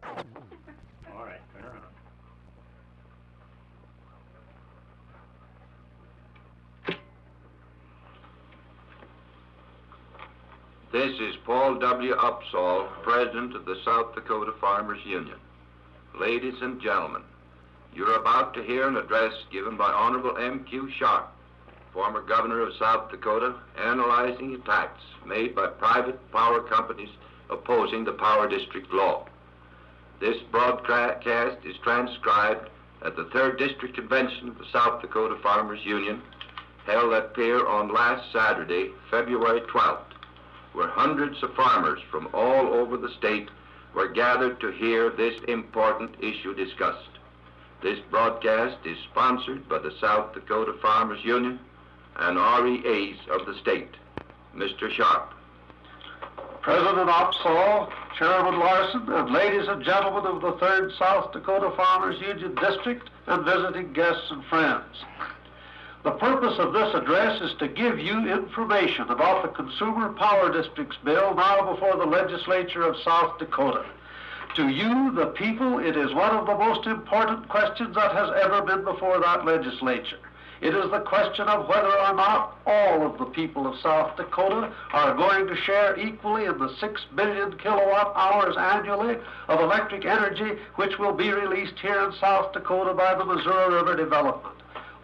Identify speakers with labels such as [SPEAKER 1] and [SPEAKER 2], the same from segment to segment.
[SPEAKER 1] All right, turn around.
[SPEAKER 2] This is Paul W. Opsahl, President of the South Dakota Farmers Union. Ladies and gentlemen, you're about to hear an address given by Honorable M.Q. Sharpe, former governor of South Dakota, analyzing attacks made by private power companies opposing the Power District law. This broadcast is transcribed at the 3rd District Convention of the South Dakota Farmers Union, held at Pier on last Saturday, February 12th, where hundreds of farmers from all over the state were gathered to hear this important issue discussed. This broadcast is sponsored by the South Dakota Farmers Union and REAs of the state. Mr. Sharpe.
[SPEAKER 3] President Opsahl, Chairman Larson, and ladies and gentlemen of the 3rd South Dakota Farmers Union District and visiting guests and friends. The purpose of this address is to give you information about the Consumer Power Districts Bill now before the Legislature of South Dakota. To you, the people, it is one of the most important questions that has ever been before that legislature. It is the question of whether or not all of the people of South Dakota are going to share equally in the 6 billion kilowatt hours annually of electric energy which will be released here in South Dakota by the Missouri River development.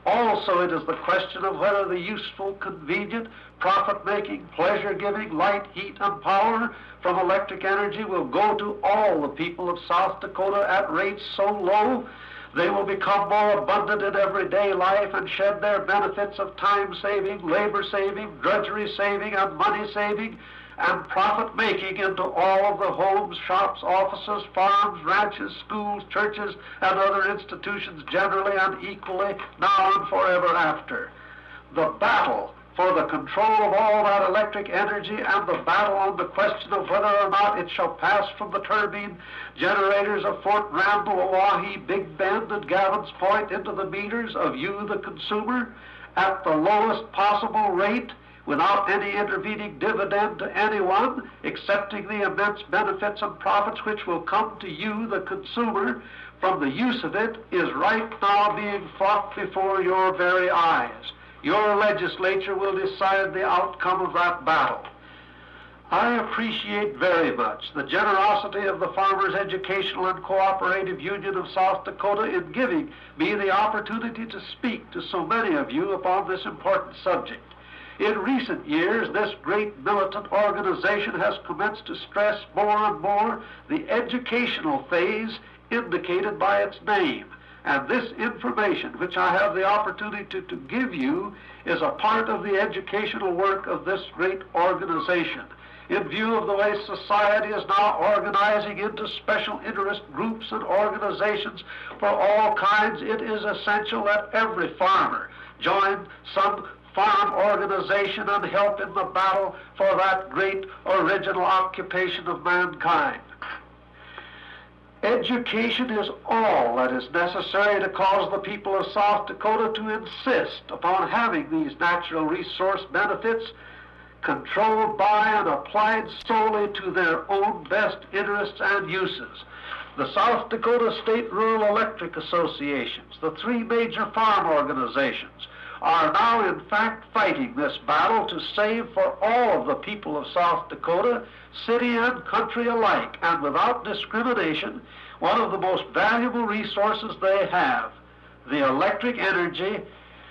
[SPEAKER 3] Also, it is the question of whether the useful, convenient, profit-making, pleasure-giving light, heat, and power from electric energy will go to all the people of South Dakota at rates so low they will become more abundant in everyday life and shed their benefits of time-saving, labor-saving, drudgery-saving, and money-saving, and profit-making into all of the homes, shops, offices, farms, ranches, schools, churches, and other institutions generally and equally, now and forever after. The battle for the control of all that electric energy and the battle on the question of whether or not it shall pass from the turbine generators of Fort Randall, Oahe, Big Bend, and Gavin's Point into the meters of you, the consumer, at the lowest possible rate, without any intervening dividend to anyone, accepting the immense benefits and profits which will come to you, the consumer, from the use of it, is right now being fought before your very eyes. Your legislature will decide the outcome of that battle. I appreciate very much the generosity of the Farmers Educational and Cooperative Union of South Dakota in giving me the opportunity to speak to so many of you upon this important subject. In recent years, this great militant organization has commenced to stress more and more the educational phase indicated by its name. And this information, which I have the opportunity to give you, is a part of the educational work of this great organization. In view of the way society is now organizing into special interest groups and organizations for all kinds, it is essential that every farmer join some farm organization and help in the battle for that great original occupation of mankind. Education is all that is necessary to cause the people of South Dakota to insist upon having these natural resource benefits controlled by and applied solely to their own best interests and uses. The South Dakota State Rural Electric Associations, the 3 major farm organizations, are now in fact fighting this battle to save for all of the people of South Dakota, city and country alike, and without discrimination, one of the most valuable resources they have, the electric energy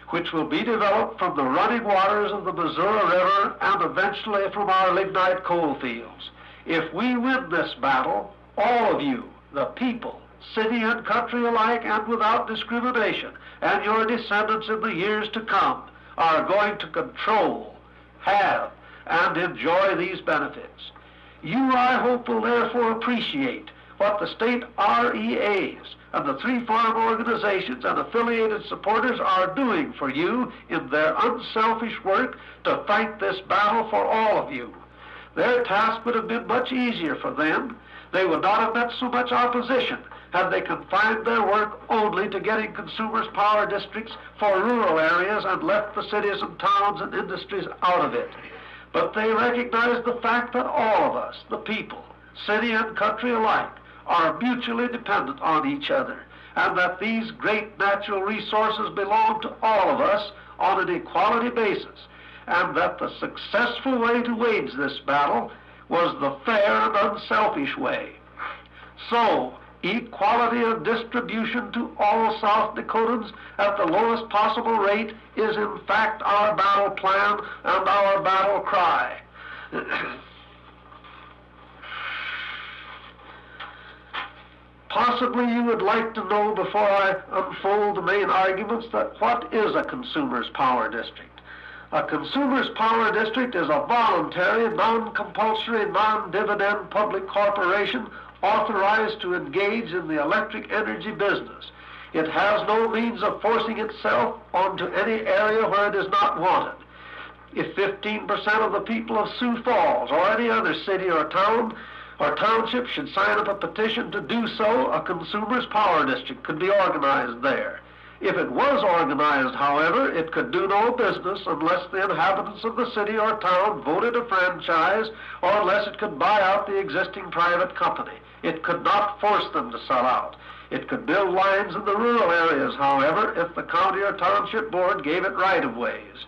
[SPEAKER 3] which will be developed from the running waters of the Missouri River and eventually from our lignite coal fields. If we win this battle, all of you, the people, city and country alike, and without discrimination, and your descendants in the years to come, are going to control, have, and enjoy these benefits. You, I hope, will therefore appreciate what the state REAs and the 3 farm organizations and affiliated supporters are doing for you in their unselfish work to fight this battle for all of you. Their task would have been much easier for them. They would not have met so much opposition had they confined their work only to getting consumers' power districts for rural areas and left the cities and towns and industries out of it. But they recognize the fact that all of us, the people, city and country alike, are mutually dependent on each other, and that these great natural resources belong to all of us on an equality basis, and that the successful way to wage this battle was the fair and unselfish way. So, equality of distribution to all South Dakotans at the lowest possible rate is in fact our battle plan and our battle cry. Possibly you would like to know, before I unfold the main arguments, that what is a consumer's power district? A consumer's power district is a voluntary, non-compulsory, non-dividend public corporation authorized to engage in the electric energy business. It has no means of forcing itself onto any area where it is not wanted. If 15% of the people of Sioux Falls or any other city or town or township should sign up a petition to do so, a consumer's power district could be organized there. If it was organized, however, it could do no business unless the inhabitants of the city or town voted a franchise, or unless it could buy out the existing private company. It could not force them to sell out. It could build lines in the rural areas, however, if the county or township board gave it right-of-ways.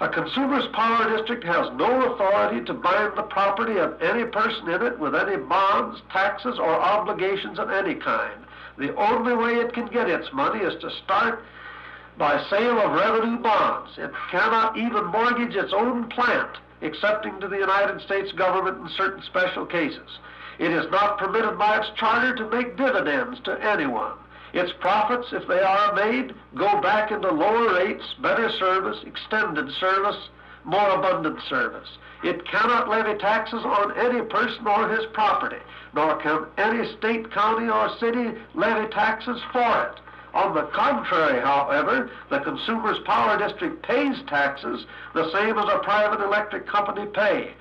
[SPEAKER 3] A consumer's power district has no authority to bind the property of any person in it with any bonds, taxes, or obligations of any kind. The only way it can get its money is to start by sale of revenue bonds. It cannot even mortgage its own plant, excepting to the United States government in certain special cases. It is not permitted by its charter to make dividends to anyone. Its profits, if they are made, go back into lower rates, better service, extended service, more abundant service. It cannot levy taxes on any person or his property, nor can any state, county, or city levy taxes for it. On the contrary, however, the consumer's power district pays taxes the same as a private electric company pay.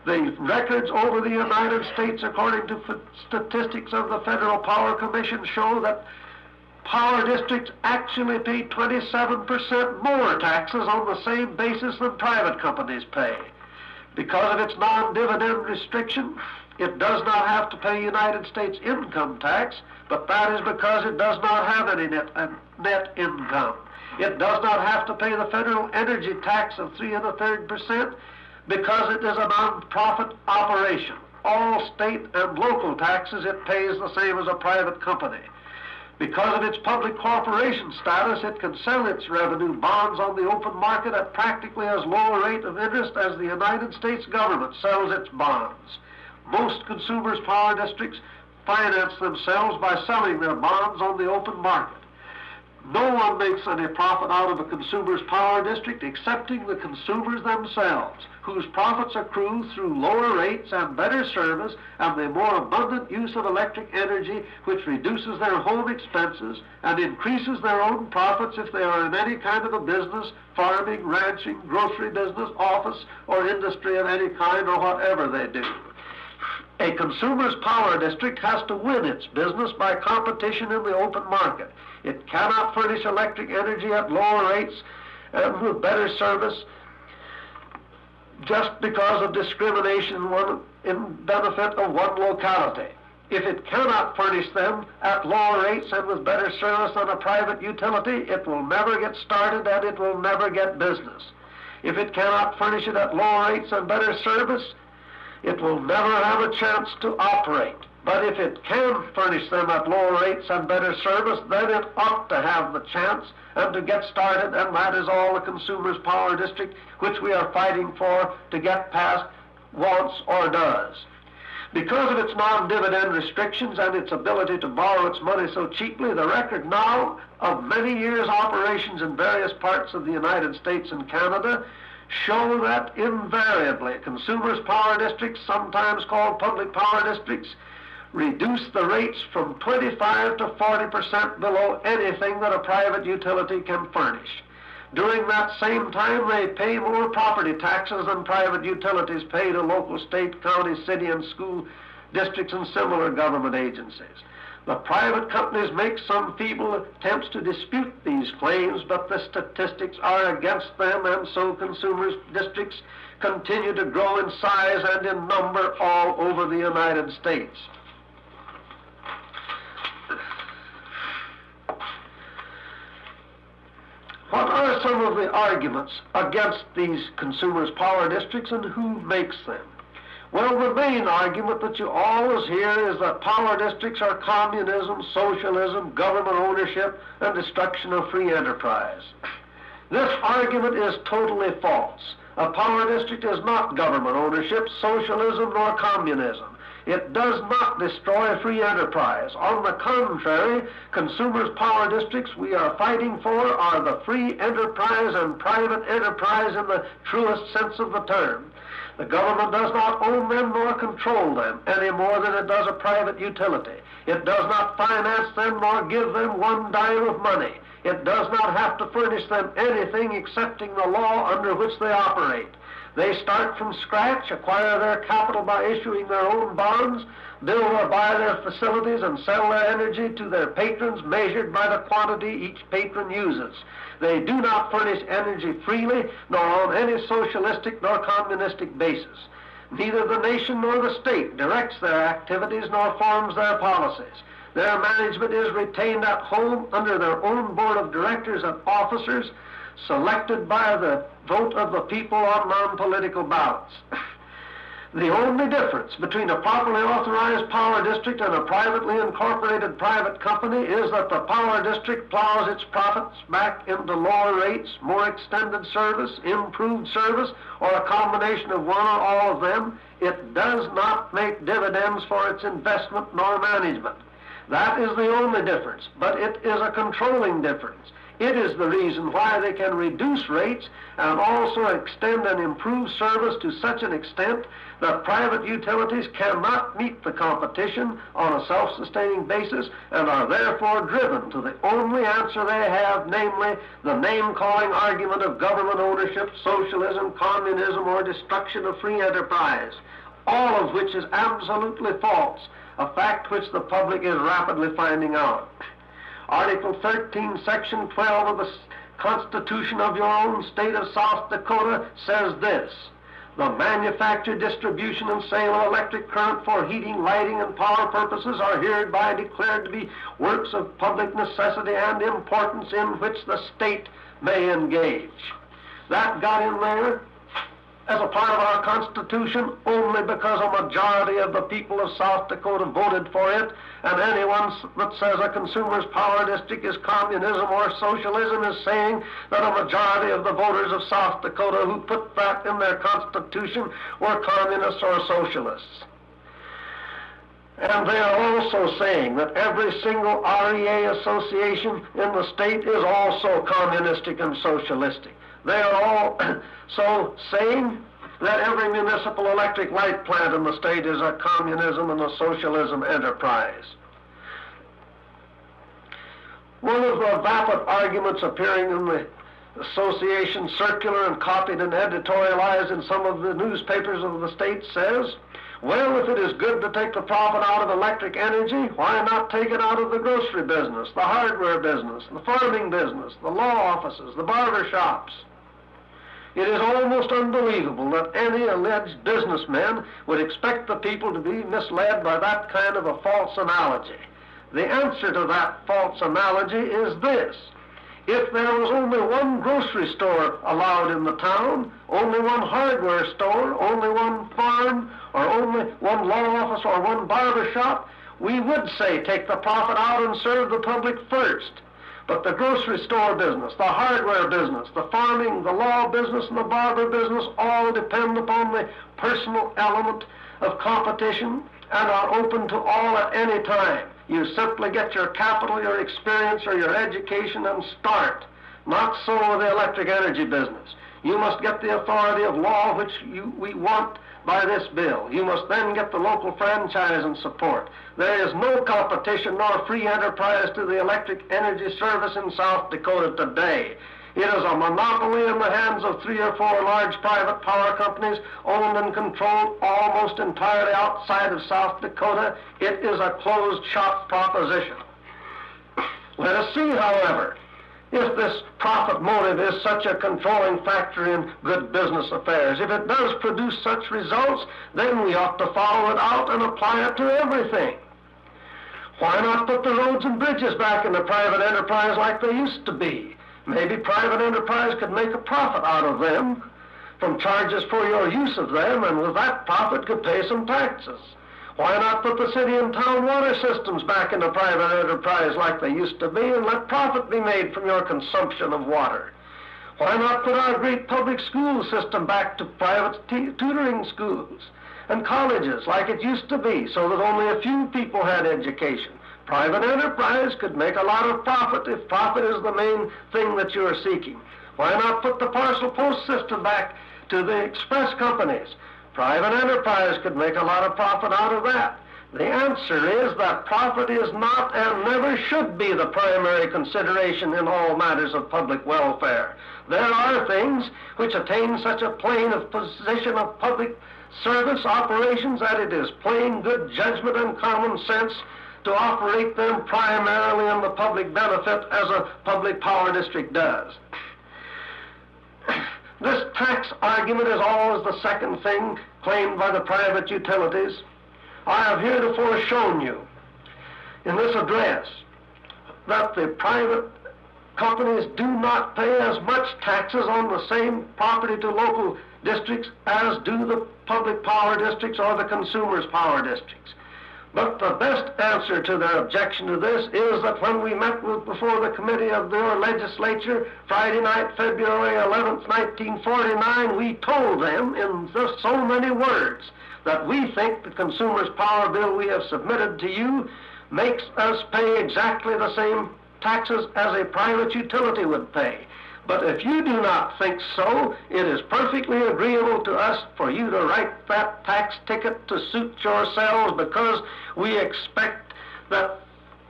[SPEAKER 3] The records over the United States, according to statistics of the Federal Power Commission, show that power districts actually pay 27% more taxes on the same basis than private companies pay. Because of its non-dividend restriction, it does not have to pay United States income tax, but that is because it does not have any net income. It does not have to pay the federal energy tax of 3 1/3% because it is a non-profit operation. All state and local taxes it pays the same as a private company. Because of its public corporation status, it can sell its revenue bonds on the open market at practically as low a rate of interest as the United States government sells its bonds. Most consumers' power districts finance themselves by selling their bonds on the open market. No one makes any profit out of a consumer's power district excepting the consumers themselves, whose profits accrue through lower rates and better service and the more abundant use of electric energy, which reduces their home expenses and increases their own profits if they are in any kind of a business, farming, ranching, grocery business, office, or industry of any kind, or whatever they do. A consumer's power district has to win its business by competition in the open market. It cannot furnish electric energy at lower rates and with better service just because of discrimination in benefit of one locality. If it cannot furnish them at lower rates and with better service than a private utility, it will never get started and it will never get business. If it cannot furnish it at lower rates and better service, it will never have a chance to operate. But if it can furnish them at lower rates and better service, then it ought to have the chance and to get started, and that is all the consumer's power district, which we are fighting for to get past, wants or does. Because of its non-dividend restrictions and its ability to borrow its money so cheaply, the record now of many years' operations in various parts of the United States and Canada show that invariably consumers' power districts, sometimes called public power districts, reduce the rates from 25 to 40% below anything that a private utility can furnish. During that same time, they pay more property taxes than private utilities pay to local, state, county, city, and school districts and similar government agencies. The private companies make some feeble attempts to dispute these claims, but the statistics are against them, and so consumers' districts continue to grow in size and in number all over the United States. are some of the arguments against these consumers' power districts and who makes them? Well, the main argument that you always hear is that power districts are communism, socialism, government ownership, and destruction of free enterprise. This argument is totally false. A power district is not government ownership, socialism, nor communism. It does not destroy free enterprise. On the contrary, consumers' power districts we are fighting for are the free enterprise and private enterprise in the truest sense of the term. The government does not own them nor control them any more than it does a private utility. It does not finance them nor give them one dime of money. It does not have to furnish them anything excepting the law under which they operate. They start from scratch, acquire their capital by issuing their own bonds, build or buy their facilities, and sell their energy to their patrons measured by the quantity each patron uses. They do not furnish energy freely, nor on any socialistic nor communistic basis. Neither the nation nor the state directs their activities nor forms their policies. Their management is retained at home under their own board of directors and officers, selected by the vote of the people on non-political ballots. The only difference between a properly authorized power district and a privately incorporated private company is that the power district plows its profits back into lower rates, more extended service, improved service, or a combination of one or all of them. It does not make dividends for its investment nor management. That is the only difference, but it is a controlling difference. It is the reason why they can reduce rates and also extend and improve service to such an extent that private utilities cannot meet the competition on a self-sustaining basis and are therefore driven to the only answer they have, namely the name-calling argument of government ownership, socialism, communism, or destruction of free enterprise, all of which is absolutely false, a fact which the public is rapidly finding out. Article 13, Section 12 of the Constitution of your own state of South Dakota says this: the manufacture, distribution, and sale of electric current for heating, lighting, and power purposes are hereby declared to be works of public necessity and importance in which the state may engage. That got in there as a part of our Constitution only because a majority of the people of South Dakota voted for it, and anyone that says a consumer's power district is communism or socialism is saying that a majority of the voters of South Dakota who put that in their Constitution were communists or socialists. And they are also saying that every single REA association in the state is also communistic and socialistic. They are all so saying that every municipal electric light plant in the state is a communism and a socialism enterprise. One of the vapid arguments appearing in the association circular and copied and editorialized in some of the newspapers of the state says, well, if it is good to take the profit out of electric energy, why not take it out of the grocery business, the hardware business, the farming business, the law offices, the barber shops? It is almost unbelievable that any alleged businessman would expect the people to be misled by that kind of a false analogy. The answer to that false analogy is this: if there was only one grocery store allowed in the town, only one hardware store, only one farm, or only one law office or one barber shop, we would say take the profit out and serve the public first. But the grocery store business, the hardware business, the farming, the law business, and the barber business all depend upon the personal element of competition and are open to all at any time. You simply get your capital, your experience, or your education and start. Not so with the electric energy business. You must get the authority of law which we want by this bill. You must then get the local franchise and support. There is no competition nor free enterprise to the electric energy service in South Dakota today. It is a monopoly in the hands of 3 or 4 large private power companies owned and controlled almost entirely outside of South Dakota. It is a closed shop proposition. Let us see, however, if this profit motive is such a controlling factor in good business affairs. If it does produce such results, then we ought to follow it out and apply it to everything. Why not put the roads and bridges back into private enterprise like they used to be? Maybe private enterprise could make a profit out of them from charges for your use of them, and with that profit could pay some taxes. Why not put the city and town water systems back into private enterprise like they used to be and let profit be made from your consumption of water? Why not put our great public school system back to private tutoring schools and colleges like it used to be, so that only a few people had education? Private enterprise could make a lot of profit if profit is the main thing that you are seeking. Why not put the parcel post system back to the express companies? Private enterprise could make a lot of profit out of that. The answer is that profit is not and never should be the primary consideration in all matters of public welfare. There are things which attain such a plane of position of public service operations that it is plain good judgment and common sense to operate them primarily in the public benefit as a public power district does. This tax argument is always the second thing claimed by the private utilities. I have heretofore shown you in this address that the private companies do not pay as much taxes on the same property to local districts as do the public power districts or the consumers' power districts. But the best answer to their objection to this is that when we met before the committee of their legislature Friday night, February 11th, 1949, we told them in just so many words that we think the consumer's power bill we have submitted to you makes us pay exactly the same taxes as a private utility would pay. But if you do not think so, it is perfectly agreeable to us for you to write that tax ticket to suit yourselves, because we expect that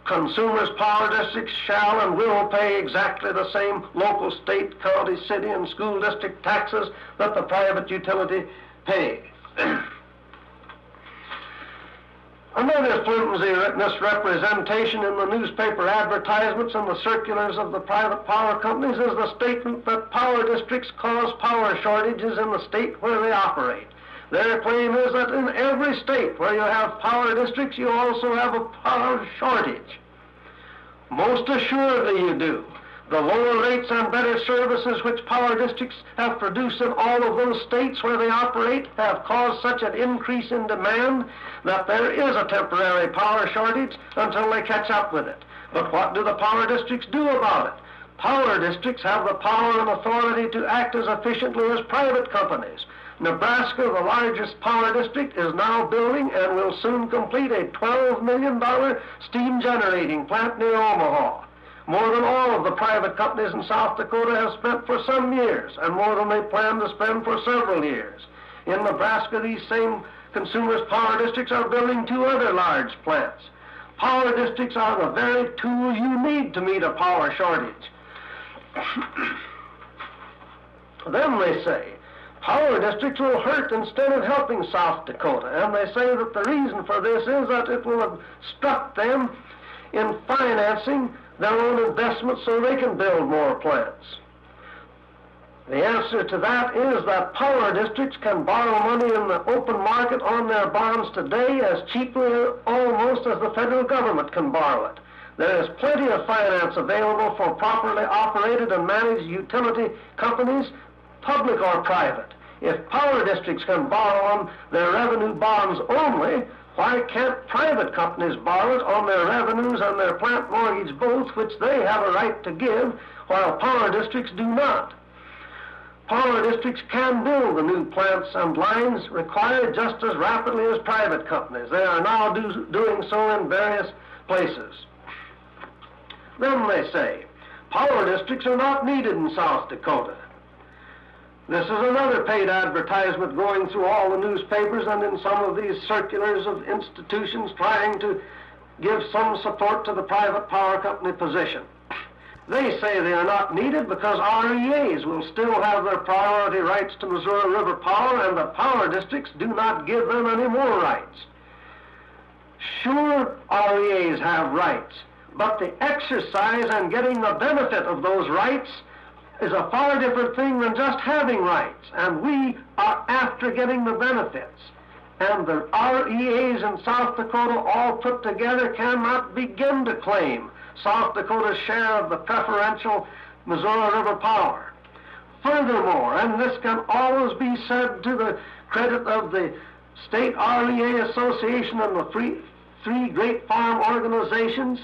[SPEAKER 3] consumers' power districts shall and will pay exactly the same local, state, county, city, and school district taxes that the private utility pay. Another flimsy misrepresentation in the newspaper advertisements and the circulars of the private power companies is the statement that power districts cause power shortages in the state where they operate. Their claim is that in every state where you have power districts, you also have a power shortage. Most assuredly you do. The lower rates and better services which power districts have produced in all of those states where they operate have caused such an increase in demand that there is a temporary power shortage until they catch up with it. But what do the power districts do about it? Power districts have the power and authority to act as efficiently as private companies. Nebraska, the largest power district, is now building and will soon complete a $12 million steam generating plant near Omaha. More than all of the private companies in South Dakota have spent for some years, and more than they plan to spend for several years. In Nebraska, these same consumers' power districts are building 2 other large plants. Power districts are the very tool you need to meet a power shortage. Then they say, power districts will hurt instead of helping South Dakota, and they say that the reason for this is that it will obstruct them in financing their own investments so they can build more plants. The answer to that is that power districts can borrow money in the open market on their bonds today as cheaply almost as the federal government can borrow it. There is plenty of finance available for properly operated and managed utility companies, public or private. If power districts can borrow on their revenue bonds only, why can't private companies borrow it on their revenues and their plant mortgage both, which they have a right to give, while power districts do not? Power districts can build the new plants and lines required just as rapidly as private companies. They are now doing so in various places. Then they say, power districts are not needed in South Dakota. This is another paid advertisement going through all the newspapers and in some of these circulars of institutions trying to give some support to the private power company position. They say they are not needed because REAs will still have their priority rights to Missouri River power, and the power districts do not give them any more rights. Sure, REAs have rights, but the exercise and getting the benefit of those rights is a far different thing than just having rights, and we are after getting the benefits. And the REAs in South Dakota all put together cannot begin to claim South Dakota's share of the preferential Missouri River power. Furthermore, and this can always be said to the credit of the State REA Association and the three great farm organizations,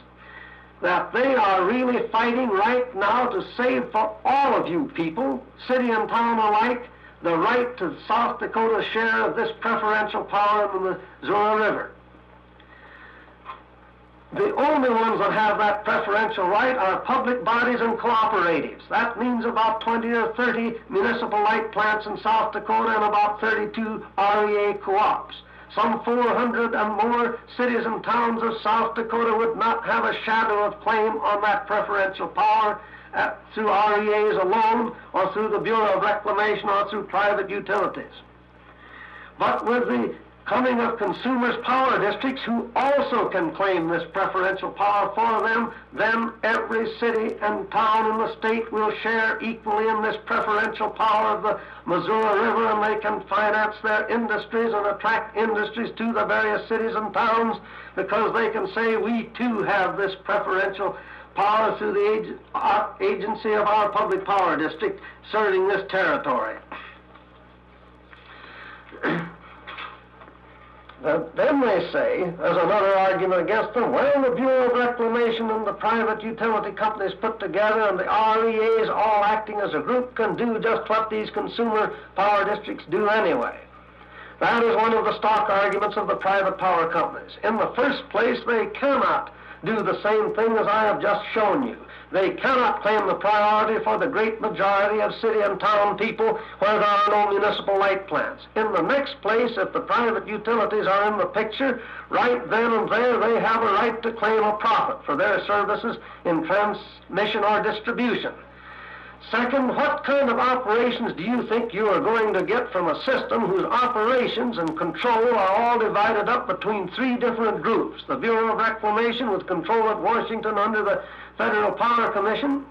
[SPEAKER 3] that they are really fighting right now to save for all of you people, city and town alike, the right to South Dakota's share of this preferential power in the Missouri River. The only ones that have that preferential right are public bodies and cooperatives. That means about 20 or 30 municipal light plants in South Dakota and about 32 REA co-ops. Some 400 and more cities and towns of South Dakota would not have a shadow of claim on that preferential power through REAs alone, or through the Bureau of Reclamation, or through private utilities. But with the coming of consumers' power districts, who also can claim this preferential power for them, then every city and town in the state will share equally in this preferential power of the Missouri River, and they can finance their industries and attract industries to the various cities and towns, because they can say, we too have this preferential power through the agency of our public power district serving this territory. Then they say, as another argument against them, well, the Bureau of Reclamation and the private utility companies put together and the REAs all acting as a group can do just what these consumer power districts do anyway. That is one of the stock arguments of the private power companies. In the first place, they cannot do the same thing as I have just shown you. They cannot claim the priority for the great majority of city and town people where there are no municipal light plants. In the next place, if the private utilities are in the picture, right then and there they have a right to claim a profit for their services in transmission or distribution. Second, what kind of operations do you think you are going to get from a system whose operations and control are all divided up between three different groups? The Bureau of Reclamation with control at Washington under the Federal Power Commission,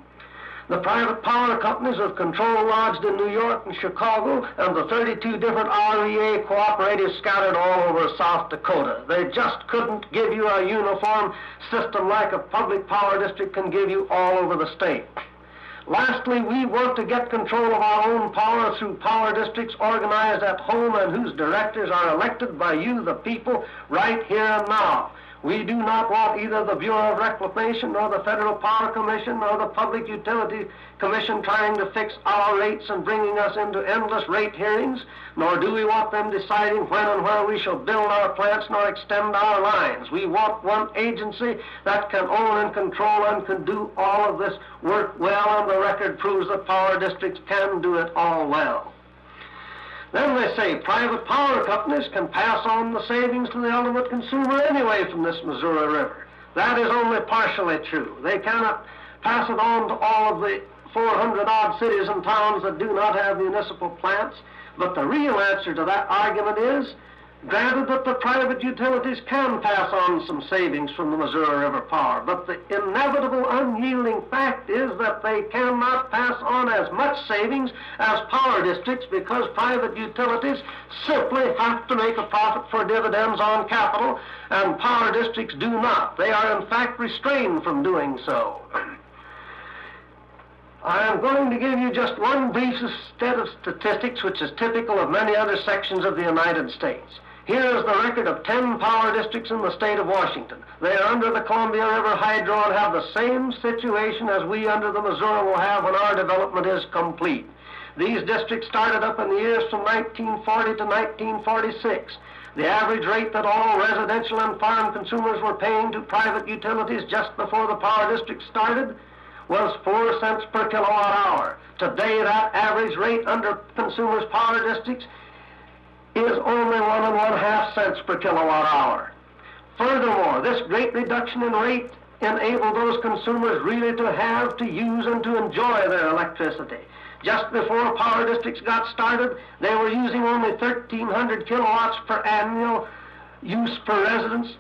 [SPEAKER 3] the private power companies with control lodged in New York and Chicago, and the 32 different REA cooperatives scattered all over South Dakota. They just couldn't give you a uniform system like a public power district can give you all over the state. Lastly, we want to get control of our own power through power districts organized at home and whose directors are elected by you, the people, right here and now. We do not want either the Bureau of Reclamation nor the Federal Power Commission nor the Public Utility Commission trying to fix our rates and bringing us into endless rate hearings, nor do we want them deciding when and where we shall build our plants nor extend our lines. We want one agency that can own and control and can do all of this work well, and the record proves that power districts can do it all well. Then they say private power companies can pass on the savings to the ultimate consumer anyway from this Missouri River. That is only partially true. They cannot pass it on to all of the 400-odd cities and towns that do not have municipal plants. But the real answer to that argument is, granted that the private utilities can pass on some savings from the Missouri River power, but the inevitable unyielding fact is that they cannot pass on as much savings as power districts, because private utilities simply have to make a profit for dividends on capital, and power districts do not. They are in fact restrained from doing so. I am going to give you just one brief set of statistics which is typical of many other sections of the United States. Here is the record of 10 power districts in the state of Washington. They are under the Columbia River Hydro and have the same situation as we under the Missouri will have when our development is complete. These districts started up in the years from 1940 to 1946. The average rate that all residential and farm consumers were paying to private utilities just before the power district started was 4 cents per kilowatt hour. Today, that average rate under consumers' power districts is only 1 1/2 cents per kilowatt hour. Furthermore, this great reduction in rate enabled those consumers really to have to use and to enjoy their electricity. Just before power districts got started, they were using only 1,300 kilowatts per annual use per residence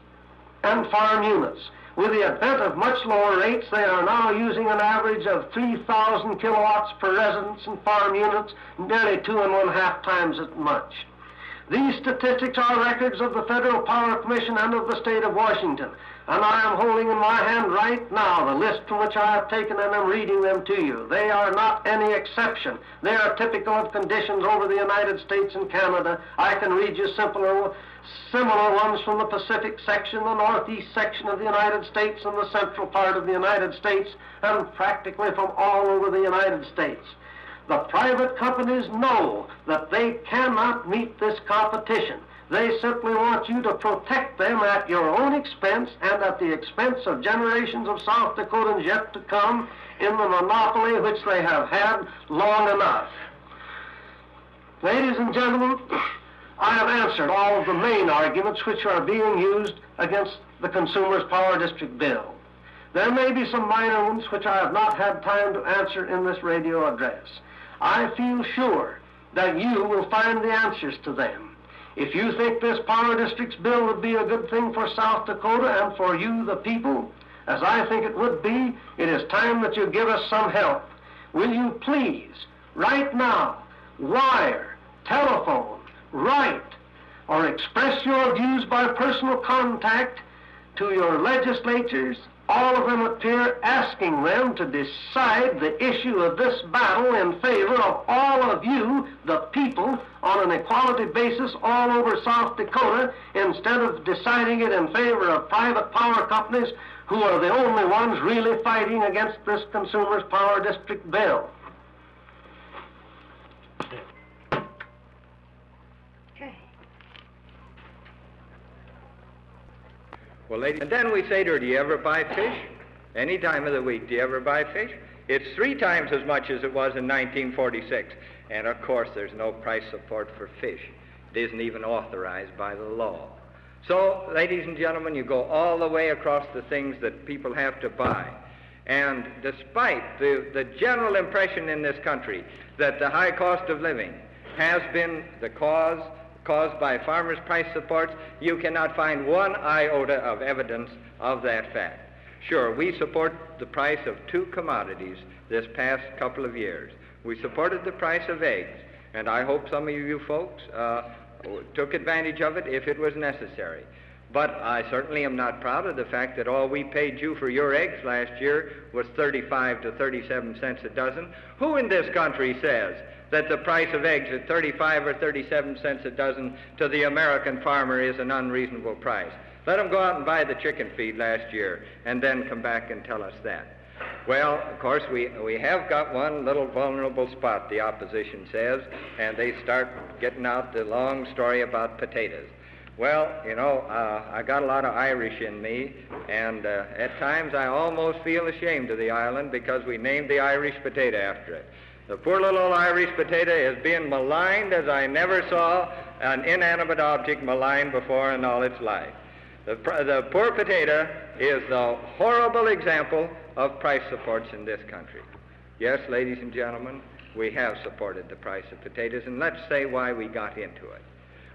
[SPEAKER 3] and farm units. With the advent of much lower rates, they are now using an average of 3,000 kilowatts per residence and farm units, nearly 2 1/2 times as much. These statistics are records of the Federal Power Commission and of the state of Washington, and I am holding in my hand right now the list from which I have taken and am reading them to you. They are not any exception. They are typical of conditions over the United States and Canada. I can read you similar ones from the Pacific section, the Northeast section of the United States, and the central part of the United States, and practically from all over the United States. The private companies know that they cannot meet this competition. They simply want you to protect them at your own expense and at the expense of generations of South Dakotans yet to come in the monopoly which they have had long enough. Ladies and gentlemen, I have answered all of the main arguments which are being used against the Consumers' Power District Bill. There may be some minor ones which I have not had time to answer in this radio address. I feel sure that you will find the answers to them. If you think this Power Districts Bill would be a good thing for South Dakota and for you, the people, as I think it would be, it is time that you give us some help. Will you please, right now, wire, telephone, write, or express your views by personal contact to your legislatures, all of them appear, asking them to decide the issue of this battle in favor of all of you, the people, on an equality basis all over South Dakota, instead of deciding it in favor of private power companies who are the only ones really fighting against this Consumers' Power District Bill.
[SPEAKER 1] Well, ladies, and then we say to her, do you ever buy fish? Any time of the week, do you ever buy fish? It's 3 times as much as it was in 1946. And of course, there's no price support for fish. It isn't even authorized by the law. So, ladies and gentlemen, you go all the way across the things that people have to buy. And despite the general impression in this country that the high cost of living has been the caused by farmers' price supports, you cannot find one iota of evidence of that fact. Sure, we support the price of 2 commodities this past couple of years. We supported the price of eggs, and I hope some of you folks took advantage of it if it was necessary. But I certainly am not proud of the fact that all we paid you for your eggs last year was 35 to 37 cents a dozen. Who in this country says that the price of eggs at 35 or 37 cents a dozen to the American farmer is an unreasonable price? Let them go out and buy the chicken feed last year and then come back and tell us that. Well, of course, we have got one little vulnerable spot, the opposition says, and they start getting out the long story about potatoes. Well, you know, I got a lot of Irish in me, and at times I almost feel ashamed of the island because we named the Irish potato after it. The poor little old Irish potato is being maligned as I never saw an inanimate object maligned before in all its life. The poor potato is the horrible example of price supports in this country. Yes, ladies and gentlemen, we have supported the price of potatoes, and let's say why we got into it.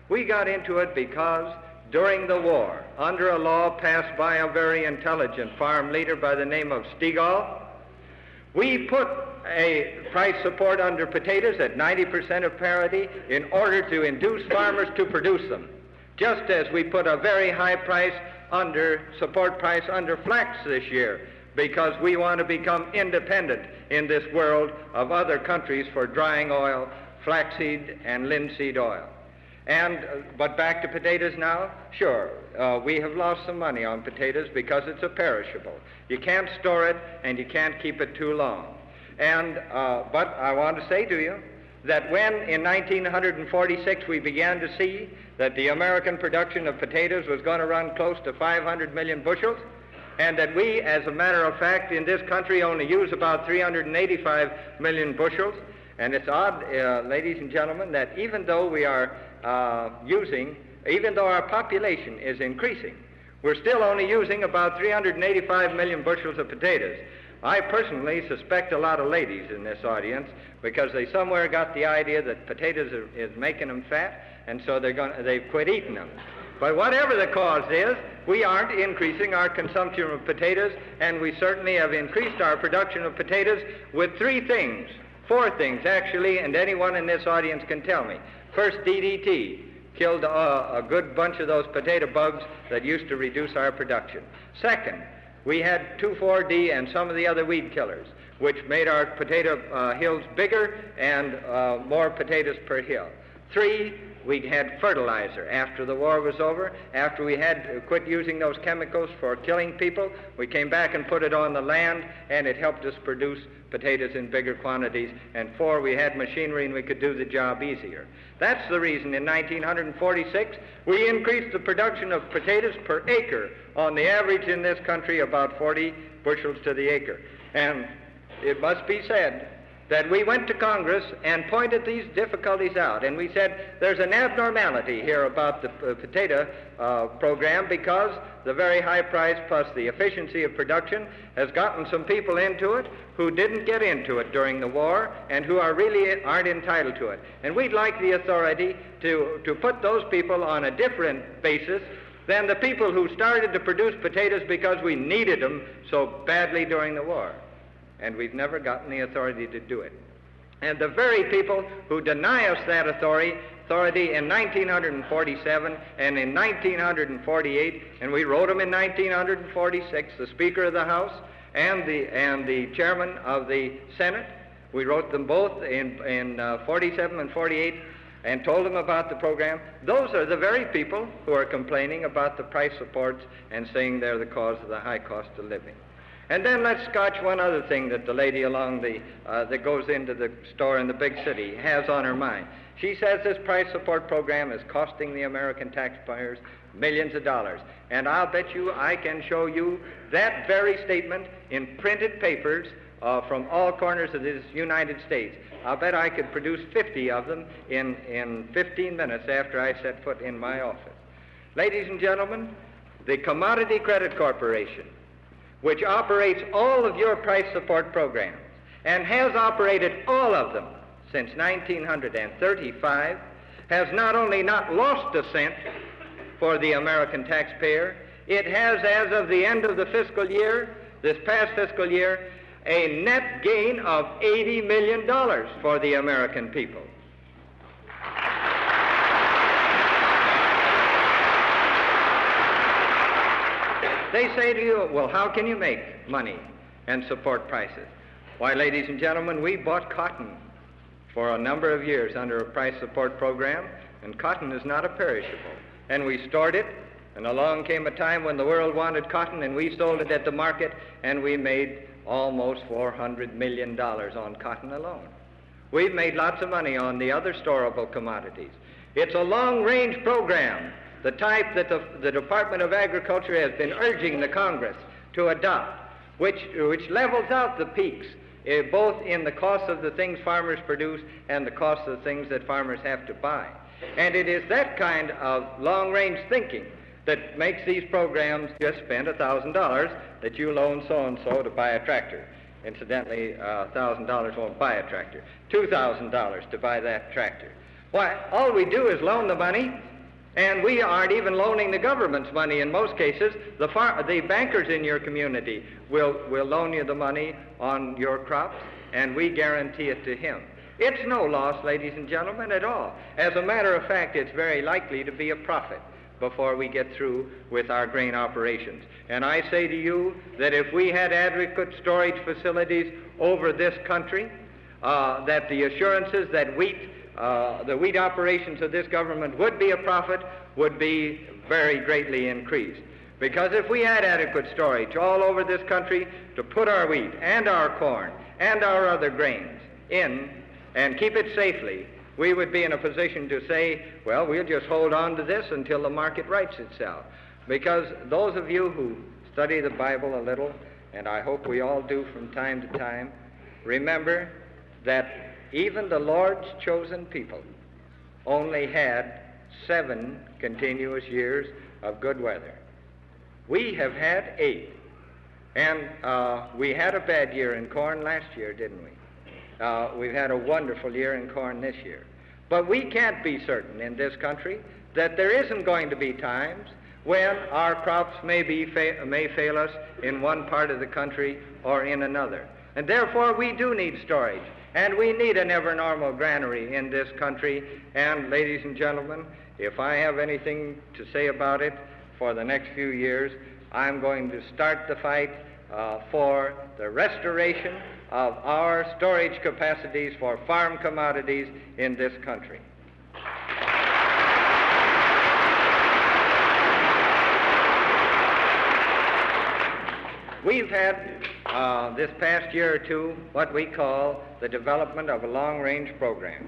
[SPEAKER 1] We got into it because during the war, under a law passed by a very intelligent farm leader by the name of Opsahl, we put a price support under potatoes at 90% of parity in order to induce farmers to produce them, just as we put a very high support price under flax this year, because we want to become independent in this world of other countries for drying oil, flaxseed and linseed oil. But back to potatoes now. Sure, we have lost some money on potatoes because it's a perishable. You can't store it and you can't keep it too long. But I want to say to you that when in 1946 we began to see that the American production of potatoes was going to run close to 500 million bushels, and that we, as a matter of fact, in this country only use about 385 million bushels, and it's odd, ladies and gentlemen, that even though we are even though our population is increasing, we're still only using about 385 million bushels of potatoes. I personally suspect a lot of ladies in this audience because they somewhere got the idea that potatoes is making them fat, and so they've quit eating them. But whatever the cause is, we aren't increasing our consumption of potatoes, and we certainly have increased our production of potatoes with 4 things actually, and anyone in this audience can tell me. First, DDT. killed a good bunch of those potato bugs that used to reduce our production. Second, we had 2,4-D and some of the other weed killers, which made our potato hills bigger and more potatoes per hill. Three, we had fertilizer. After the war was over, after we had quit using those chemicals for killing people, we came back and put it on the land, and it helped us produce potatoes in bigger quantities. And four, we had machinery and we could do the job easier. That's the reason in 1946 we increased the production of potatoes per acre, on the average in this country about 40 bushels to the acre. And it must be said that we went to Congress and pointed these difficulties out, and we said there's an abnormality here about the potato program, because the very high price plus the efficiency of production has gotten some people into it who didn't get into it during the war and who really aren't entitled to it. And we'd like the authority to put those people on a different basis than the people who started to produce potatoes because we needed them so badly during the war. And we've never gotten the authority to do it. And the very people who deny us that authority in 1947 and in 1948, and we wrote them in 1946, the Speaker of the House and the Chairman of the Senate, we wrote them both in 47 and 48 and told them about the program. Those are the very people who are complaining about the price supports and saying they're the cause of the high cost of living. And then let's scotch one other thing that the lady along that goes into the store in the big city has on her mind. She says this price support program is costing the American taxpayers millions of dollars. And I'll bet you I can show you that very statement in printed papers from all corners of this United States. I'll bet I could produce 50 of them in 15 minutes after I set foot in my office. Ladies and gentlemen, the Commodity Credit Corporation, which operates all of your price support programs and has operated all of them since 1935, has not only not lost a cent for the American taxpayer, it has, as of the end of the fiscal year, this past fiscal year, a net gain of $80 million for the American people. They say to you, well, how can you make money and support prices? Why, ladies and gentlemen, we bought cotton for a number of years under a price support program, and cotton is not a perishable. And we stored it, and along came a time when the world wanted cotton, and we sold it at the market, and we made almost $400 million on cotton alone. We've made lots of money on the other storable commodities. It's a long-range program, the type that the Department of Agriculture has been urging the Congress to adopt, which levels out the peaks, both in the cost of the things farmers produce and the cost of the things that farmers have to buy. And it is that kind of long-range thinking that makes these programs just spend $1,000 that you loan so-and-so to buy a tractor. Incidentally, $1,000 won't buy a tractor. $2,000 to buy that tractor. Why, all we do is loan the money, and we aren't even loaning the government's money in most cases. The bankers in your community will loan you the money on your crops, and we guarantee it to him. It's no loss, ladies and gentlemen, at all. As a matter of fact, it's very likely to be a profit before we get through with our grain operations. And I say to you that if we had adequate storage facilities over this country, that the assurances that the wheat operations of this government would be a profit would be very greatly increased. Because if we had adequate storage all over this country to put our wheat and our corn and our other grains in and keep it safely, we would be in a position to say, well, we'll just hold on to this until the market rights itself. Because those of you who study the Bible a little, and I hope we all do from time to time, remember that even the Lord's chosen people only had 7 continuous years of good weather. We have had 8. And we had a bad year in corn last year, didn't we? We've had a wonderful year in corn this year. But we can't be certain in this country that there isn't going to be times when our crops may fail us in one part of the country or in another. And therefore we do need storage. And we need an ever-normal granary in this country. And ladies and gentlemen, if I have anything to say about it for the next few years, I'm going to start the fight for the restoration of our storage capacities for farm commodities in this country. We've had this past year or two what we call the development of a long-range program.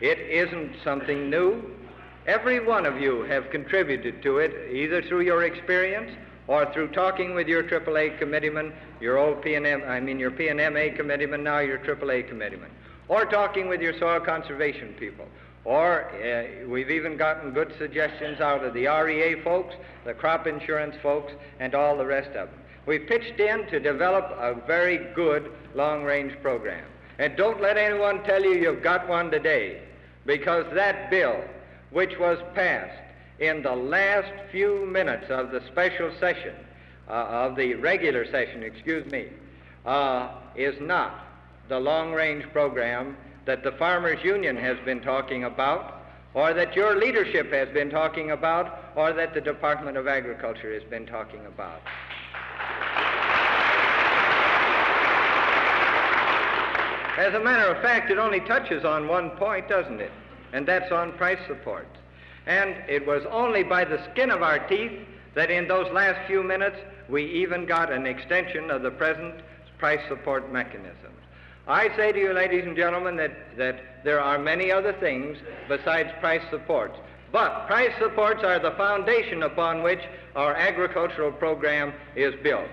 [SPEAKER 1] It isn't something new. Every one of you have contributed to it, either through your experience or through talking with your AAA committeeman, your old your PNMA committeeman, now your AAA committeeman, or talking with your soil conservation people. Or we've even gotten good suggestions out of the REA folks, the crop insurance folks, and all the rest of them. We've pitched in to develop a very good long-range program. And don't let anyone tell you you've got one today, because that bill, which was passed in the last few minutes of the special session, of the regular session, is not the long-range program that the Farmers Union has been talking about, or that your leadership has been talking about, or that the Department of Agriculture has been talking about. As a matter of fact, it only touches on one point, doesn't it? And that's on price support. And it was only by the skin of our teeth that in those last few minutes we even got an extension of the present price support mechanisms. I say to you, ladies and gentlemen, that there are many other things besides price supports. But price supports are the foundation upon which our agricultural program is built.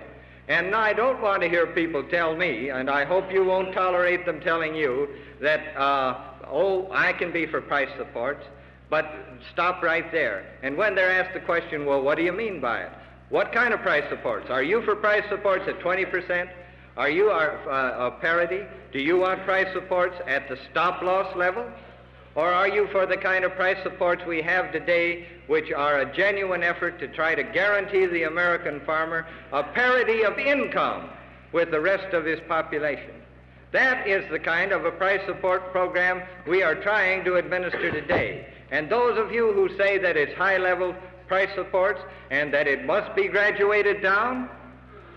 [SPEAKER 1] And I don't want to hear people tell me, and I hope you won't tolerate them telling you, that, I can be for price supports, but stop right there. And when they're asked the question, well, what do you mean by it? What kind of price supports? Are you for price supports at 20%? Are you parity? Do you want price supports at the stop-loss level? Or are you for the kind of price supports we have today, which are a genuine effort to try to guarantee the American farmer a parity of income with the rest of his population? That is the kind of a price support program we are trying to administer today. And those of you who say that it's high-level price supports and that it must be graduated down,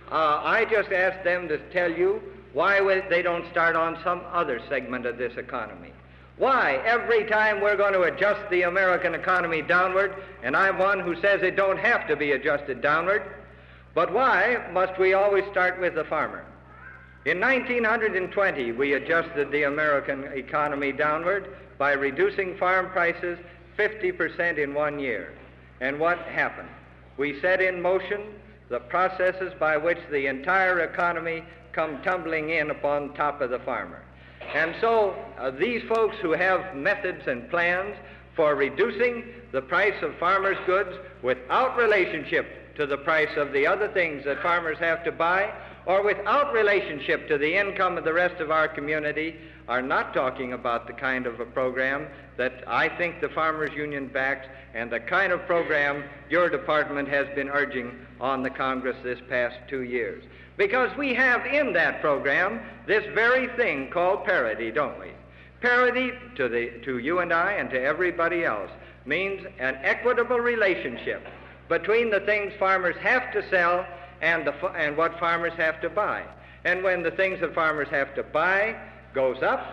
[SPEAKER 1] I just ask them to tell you why they don't start on some other segment of this economy. Why, every time we're going to adjust the American economy downward, and I'm one who says it don't have to be adjusted downward, but why must we always start with the farmer? In 1920, we adjusted the American economy downward by reducing farm prices 50% in 1 year. And what happened? We set in motion the processes by which the entire economy come tumbling in upon top of the farmer. And so these folks who have methods and plans for reducing the price of farmers' goods without relationship to the price of the other things that farmers have to buy, or without relationship to the income of the rest of our community, are not talking about the kind of a program that I think the Farmers Union backs and the kind of program your department has been urging on the Congress this past 2 years. Because we have in that program this very thing called parity, don't we? Parity to you and I and to everybody else means an equitable relationship between the things farmers have to sell and what farmers have to buy. And when the things that farmers have to buy goes up,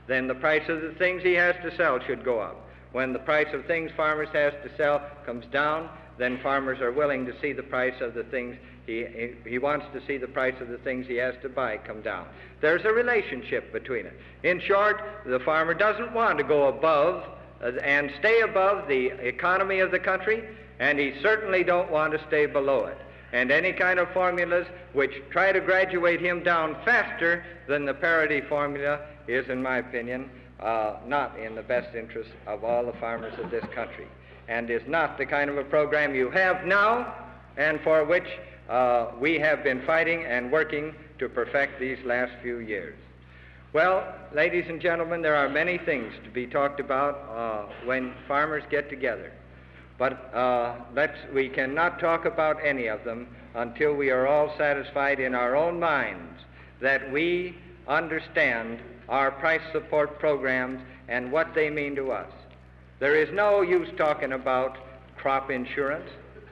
[SPEAKER 1] then the price of the things he has to sell should go up. When the price of things farmers has to sell comes down, then farmers are willing to see the price of the things he wants to see the price of the things he has to buy come down. There's a relationship between it. In short, the farmer doesn't want to go above and stay above the economy of the country, and he certainly don't want to stay below it. And any kind of formulas which try to graduate him down faster than the parity formula is, in my opinion, not in the best interest of all the farmers of this country, and is not the kind of a program you have now and for which we have been fighting and working to perfect these last few years. Well, ladies and gentlemen, there are many things to be talked about when farmers get together. But we cannot talk about any of them until we are all satisfied in our own minds that we understand our price support programs and what they mean to us. There is no use talking about crop insurance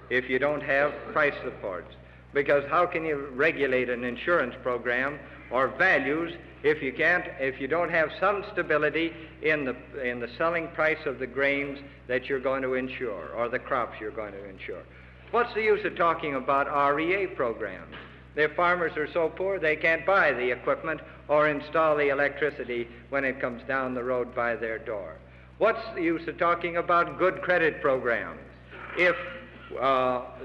[SPEAKER 1] if you don't have price supports, because how can you regulate an insurance program or values if you don't have some stability in the selling price of the grains that you're going to insure or the crops you're going to insure? What's the use of talking about REA programs? Their farmers are so poor they can't buy the equipment or install the electricity when it comes down the road by their door. What's the use of talking about good credit programs if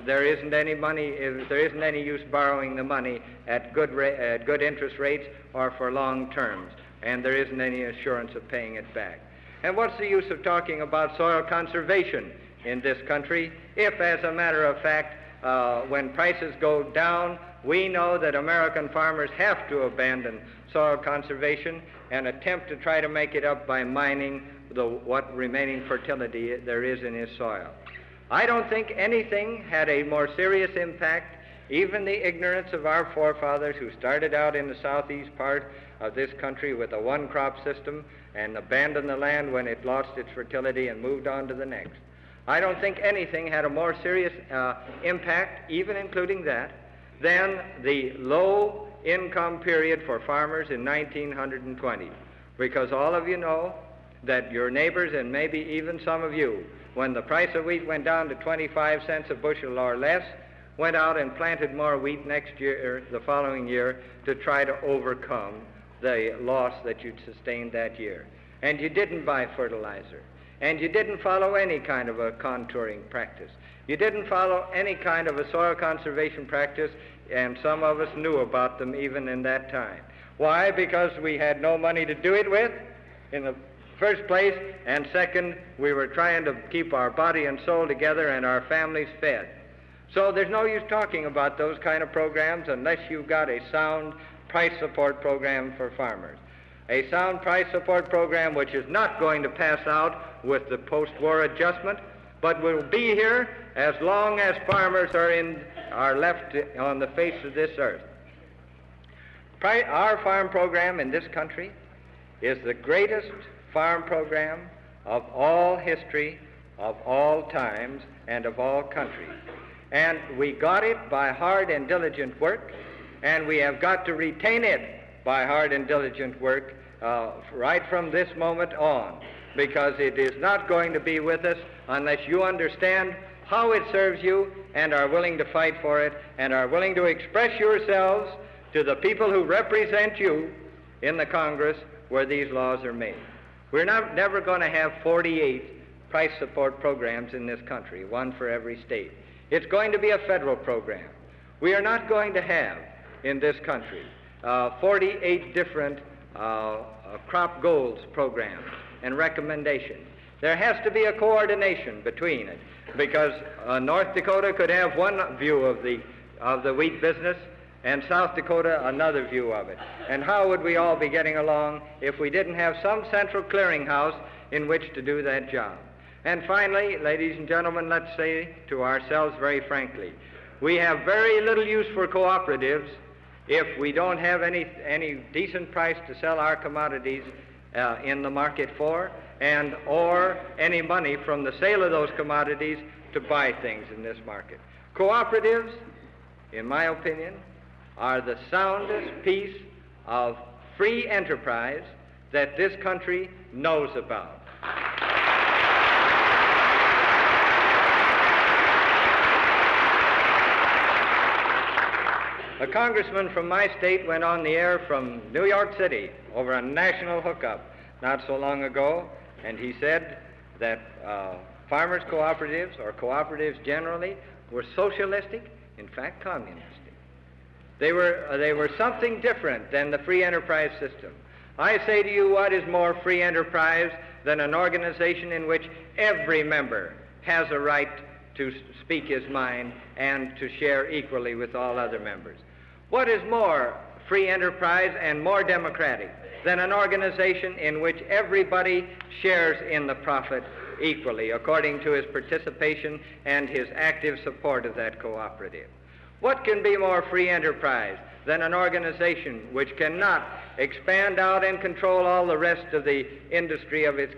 [SPEAKER 1] there isn't any money, if there isn't any use borrowing the money at good interest rates or for long terms, and there isn't any assurance of paying it back? And what's the use of talking about soil conservation in this country if, as a matter of fact, when prices go down, we know that American farmers have to abandon soil conservation and attempt to try to make it up by mining what remaining fertility there is in his soil? I don't think anything had a more serious impact, even the ignorance of our forefathers who started out in the southeast part of this country with a one-crop system and abandoned the land when it lost its fertility and moved on to the next. I don't think anything had a more serious impact, even including that, than the low income period for farmers in 1920. Because all of you know that your neighbors and maybe even some of you, when the price of wheat went down to 25 cents a bushel or less, went out and planted more wheat next year, the following year, to try to overcome the loss that you'd sustained that year. And you didn't buy fertilizer. And you didn't follow any kind of a contouring practice. You didn't follow any kind of a soil conservation practice, and some of us knew about them even in that time. Why? Because we had no money to do it with in the first place, and second, we were trying to keep our body and soul together and our families fed. So there's no use talking about those kind of programs unless you've got a sound price support program for farmers. A sound price support program which is not going to pass out with the post-war adjustment, but will be here as long as farmers are left on the face of this earth. Our farm program in this country is the greatest farm program of all history, of all times, and of all countries. And we got it by hard and diligent work, and we have got to retain it by hard and diligent work right from this moment on, because it is not going to be with us unless you understand how it serves you and are willing to fight for it and are willing to express yourselves to the people who represent you in the Congress where these laws are made. We're never going to have 48 price support programs in this country, one for every state. It's going to be a federal program. We are not going to have in this country 48 different crop goals programs and recommendations. There has to be a coordination between it, because North Dakota could have one view of the wheat business and South Dakota another view of it. And how would we all be getting along if we didn't have some central clearinghouse in which to do that job? And finally, ladies and gentlemen, let's say to ourselves very frankly, we have very little use for cooperatives if we don't have any decent price to sell our commodities in the market for, and or any money from the sale of those commodities to buy things in this market. Cooperatives, in my opinion, are the soundest piece of free enterprise that this country knows about. A congressman from my state went on the air from New York City over a national hookup not so long ago, and he said that farmers' cooperatives, or cooperatives generally, were socialistic, in fact communistic. They were something different than the free enterprise system. I say to you, what is more free enterprise than an organization in which every member has a right to speak his mind and to share equally with all other members? What is more free enterprise and more democratic than an organization in which everybody shares in the profit equally according to his participation and his active support of that cooperative? What can be more free enterprise than an organization which cannot expand out and control all the rest of the industry of its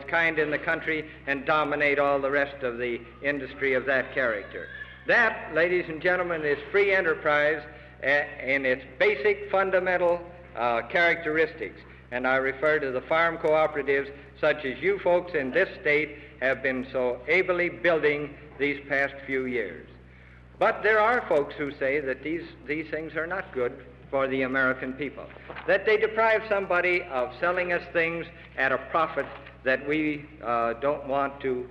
[SPEAKER 1] kind in the country and dominate all the rest of the industry of that character. That, ladies and gentlemen, is free enterprise in its basic fundamental characteristics. And I refer to the farm cooperatives such as you folks in this state have been so ably building these past few years. But there are folks who say that these things are not good for the American people, that they deprive somebody of selling us things at a profit that we don't want to,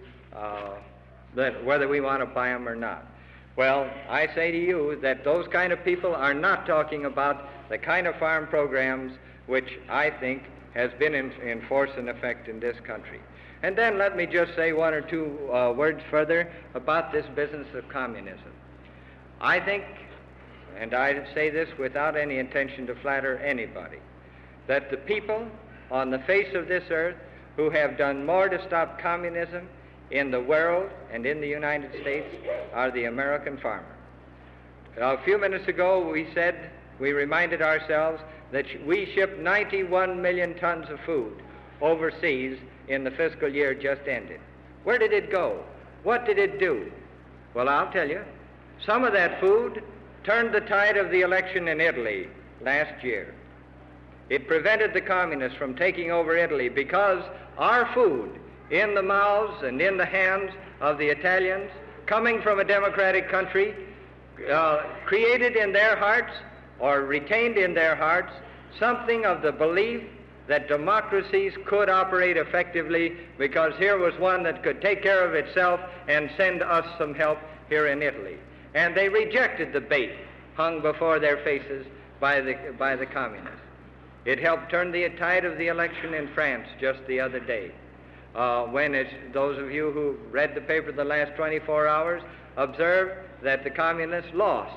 [SPEAKER 1] that whether we want to buy them or not. Well, I say to you that those kind of people are not talking about the kind of farm programs which I think has been in force and effect in this country. And then let me just say one or two words further about this business of communism. I think, and I say this without any intention to flatter anybody, that the people on the face of this earth who have done more to stop communism in the world and in the United States are the American farmer. A few minutes ago we reminded ourselves that we shipped 91 million tons of food overseas in the fiscal year just ended. Where did it go? What did it do? Well, I'll tell you. Some of that food turned the tide of the election in Italy last year. It prevented the communists from taking over Italy because our food in the mouths and in the hands of the Italians, coming from a democratic country, created in their hearts or retained in their hearts something of the belief that democracies could operate effectively, because here was one that could take care of itself and send us some help here in Italy. And they rejected the bait hung before their faces by the communists. It helped turn the tide of the election in France just the other day, when those of you who read the paper the last 24 hours observed that the communists lost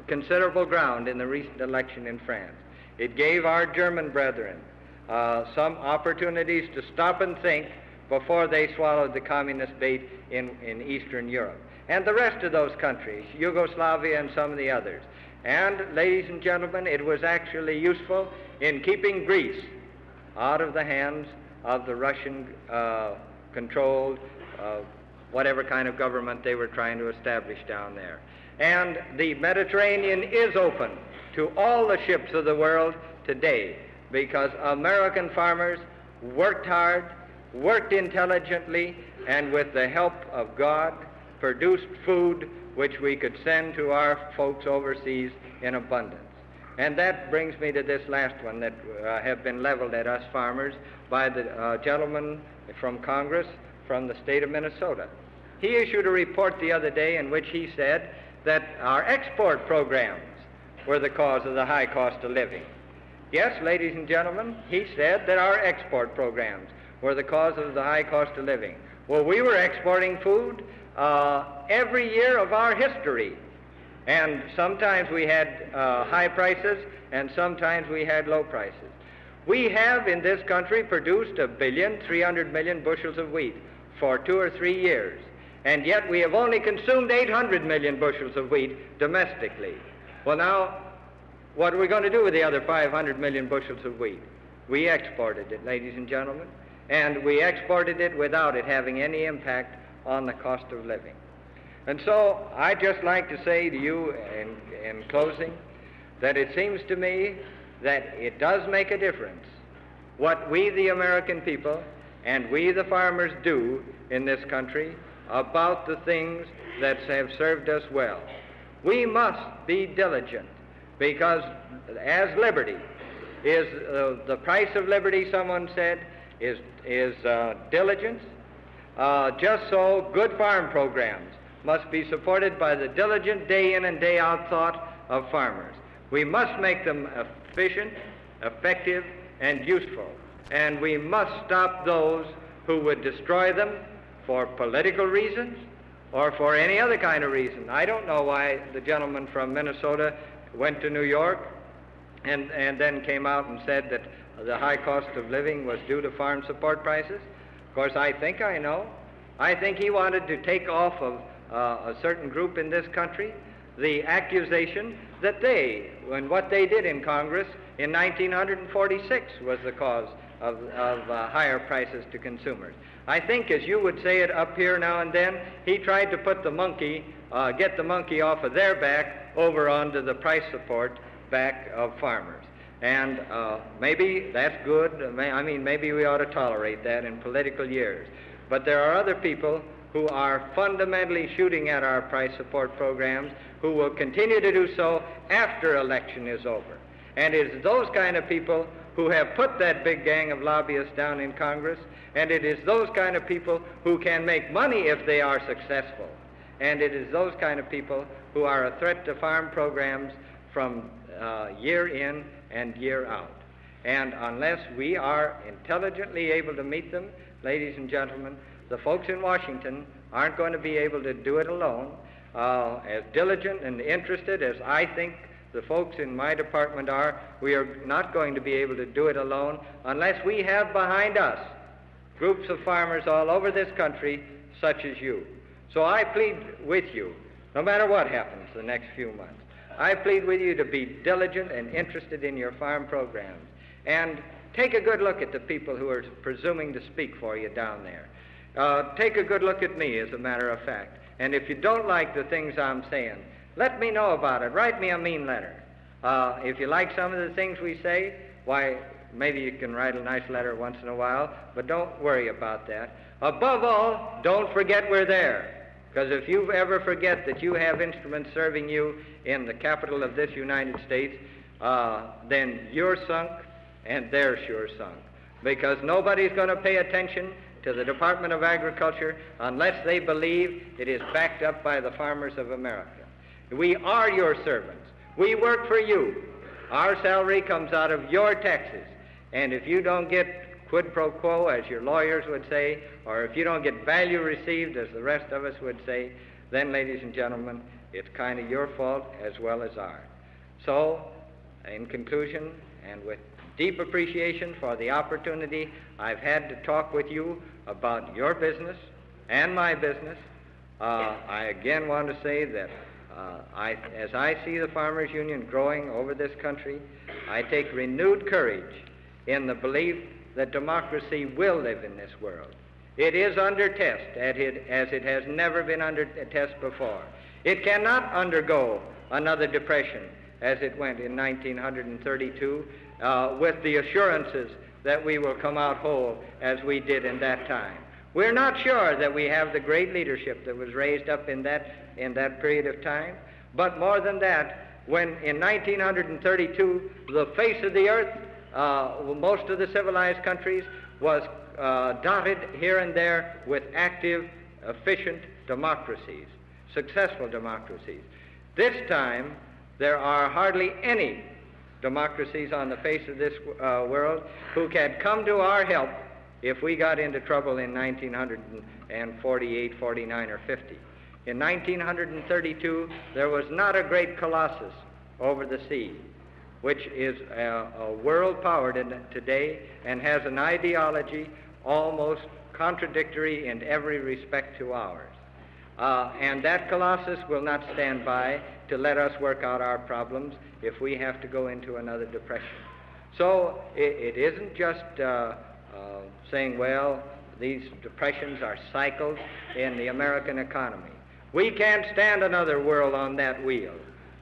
[SPEAKER 1] considerable ground in the recent election in France. It gave our German brethren some opportunities to stop and think before they swallowed the communist bait in Eastern Europe, and the rest of those countries, Yugoslavia and some of the others. And, ladies and gentlemen, it was actually useful in keeping Greece out of the hands of the Russian-controlled whatever kind of government they were trying to establish down there. And the Mediterranean is open to all the ships of the world today, because American farmers worked hard, worked intelligently, and with the help of God, produced food which we could send to our folks overseas in abundance. And that brings me to this last one that have been leveled at us farmers by the gentleman from Congress from the state of Minnesota. He issued a report the other day in which he said that our export programs were the cause of the high cost of living. Yes, ladies and gentlemen, he said that our export programs were the cause of the high cost of living. Well, we were exporting food every year of our history, and sometimes we had high prices and sometimes we had low prices. We have in this country produced 1,300,000,000 bushels of wheat for 2 or 3 years, and yet we have only consumed 800 million bushels of wheat domestically. Well, now, what are we going to do with the other 500 million bushels of wheat? We exported it, ladies and gentlemen, and we exported it without it having any impact on the cost of living. And so I'd just like to say to you in closing that it seems to me that it does make a difference what we, the American people, and we, the farmers, do in this country about the things that have served us well. We must be diligent, because as liberty is the price of liberty, someone said, is diligence. Just so good farm programs must be supported by the diligent day in and day out thought of farmers. We must make them efficient, effective, and useful, and we must stop those who would destroy them for political reasons or for any other kind of reason. I don't know why the gentleman from Minnesota went to New York and then came out and said that the high cost of living was due to farm support prices. Of course, I think I know. I think he wanted to take off of a certain group in this country the accusation that they, when what they did in Congress in 1946 was the cause of higher prices to consumers. I think, as you would say it up here now and then, he tried to put the monkey, get the monkey off of their back over onto the price support back of farmers. And maybe that's good. Maybe we ought to tolerate that in political years. But there are other people who are fundamentally shooting at our price support programs who will continue to do so after election is over. And it's those kind of people who have put that big gang of lobbyists down in Congress, and it is those kind of people who can make money if they are successful. And it is those kind of people who are a threat to farm programs from year in and year out. And unless we are intelligently able to meet them, ladies and gentlemen, the folks in Washington aren't going to be able to do it alone. As diligent and interested as I think the folks in my department are, we are not going to be able to do it alone unless we have behind us groups of farmers all over this country such as you. So I plead with you, no matter what happens the next few months, I plead with you to be diligent and interested in your farm programs. And take a good look at the people who are presuming to speak for you down there. Take a good look at me, as a matter of fact. And if you don't like the things I'm saying, let me know about it. Write me a mean letter. If you like some of the things we say, why, maybe you can write a nice letter once in a while, but don't worry about that. Above all, don't forget we're there. Because if you ever forget that you have instruments serving you in the capital of this United States, then you're sunk and they're sure sunk. Because nobody's going to pay attention to the Department of Agriculture unless they believe it is backed up by the farmers of America. We are your servants. We work for you. Our salary comes out of your taxes. And if you don't get quid pro quo, as your lawyers would say, or if you don't get value received, as the rest of us would say, then, ladies and gentlemen, it's kind of your fault as well as ours. So, in conclusion, and with deep appreciation for the opportunity I've had to talk with you about your business and my business, I again want to say that as I see the Farmers Union growing over this country, I take renewed courage in the belief that democracy will live in this world. It is under test, as it has never been under test before. It cannot undergo another depression as it went in 1932, with the assurances that we will come out whole as we did in that time. We're not sure that we have the great leadership that was raised up in that period of time, but more than that, when in 1932 the face of the earth, most of the civilized countries, was dotted here and there with active, efficient democracies, successful democracies. This time, there are hardly any democracies on the face of this world who can come to our help if we got into trouble in 1948, 49, or 50. In 1932, there was not a great colossus over the sea, which is a world power today and has an ideology almost contradictory in every respect to ours. And that colossus will not stand by to let us work out our problems if we have to go into another depression. So it isn't just saying, well, these depressions are cycles in the American economy. We can't stand another whirl on that wheel,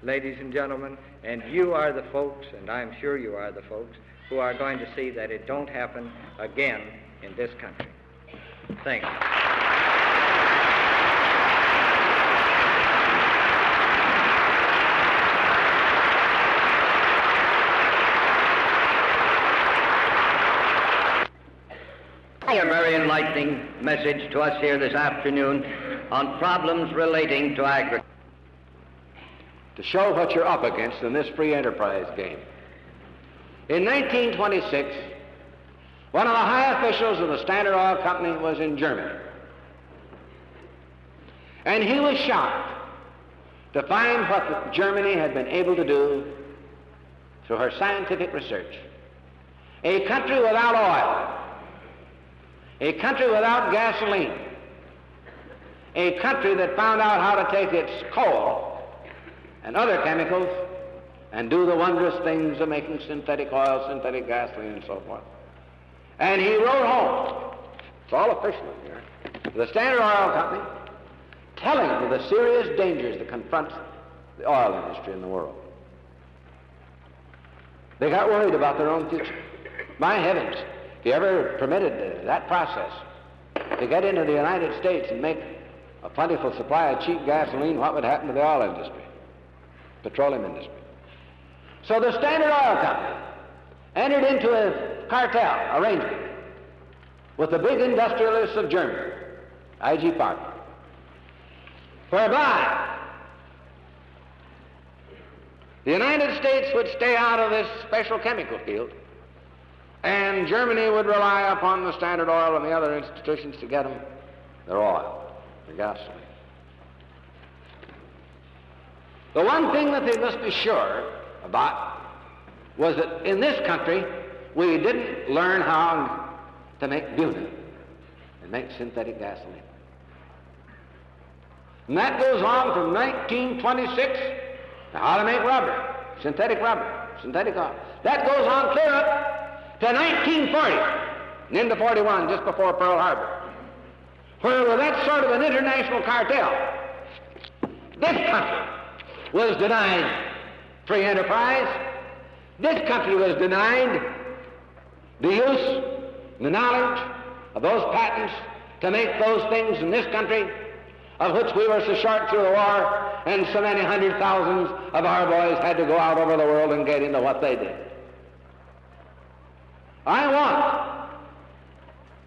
[SPEAKER 1] ladies and gentlemen, and you are the folks, and I'm sure you are the folks, who are going to see that it don't happen again in this country. Thank you.
[SPEAKER 4] A very enlightening message to us here this afternoon on problems relating to agriculture.
[SPEAKER 5] To show what you're up against in this free enterprise game. In 1926, one of the high officials of the Standard Oil Company was in Germany. And he was shocked to find what Germany had been able to do through her scientific research. A country without oil, a country without gasoline, a country that found out how to take its coal and other chemicals and do the wondrous things of making synthetic oil, synthetic gasoline, and so forth. And he wrote home, it's all official here, to the Standard Oil Company, telling of the serious dangers that confront the oil industry in the world. They got worried about their own future. My heavens, if you ever permitted that process to get into the United States and make a plentiful supply of cheap gasoline, what would happen to the oil industry, petroleum industry? So the Standard Oil Company entered into a cartel arrangement with the big industrialists of Germany, I.G. Farben, whereby the United States would stay out of this special chemical field, and Germany would rely upon the Standard Oil and the other institutions to get them their oil, their gasoline. The one thing that they must be sure about was that in this country we didn't learn how to make butane and make synthetic gasoline. And that goes on from 1926 to how to make rubber, synthetic oil. That goes on clear up to 1940 and into 41, just before Pearl Harbor, where with that sort of an international cartel, this country was denied free enterprise. This country was denied the use, the knowledge of those patents to make those things in this country of which we were so short through the war, and so many hundred thousands of our boys had to go out over the world and get into what they did. I want,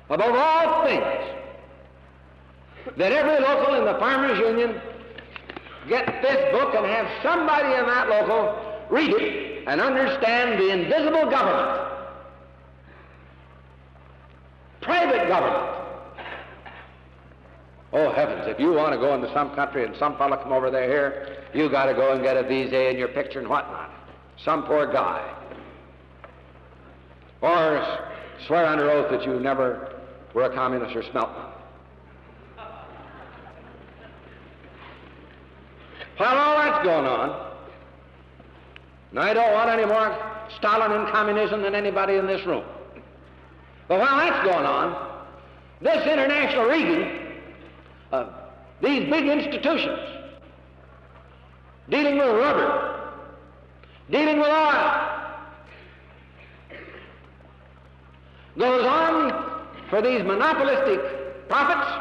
[SPEAKER 5] above all things, that every local in the Farmers Union get this book and have somebody in that local read it and understand the invisible government, private government. Oh heavens, if you want to go into some country and some fellow come over there here, you got to go and get a visa in your picture and whatnot. Some poor guy. Or swear under oath that you never were a communist or smelt one. While all that's going on, and I don't want any more Stalin and communism than anybody in this room, but while that's going on, this international rigging of these big institutions dealing with rubber, dealing with oil, goes on for these monopolistic profits,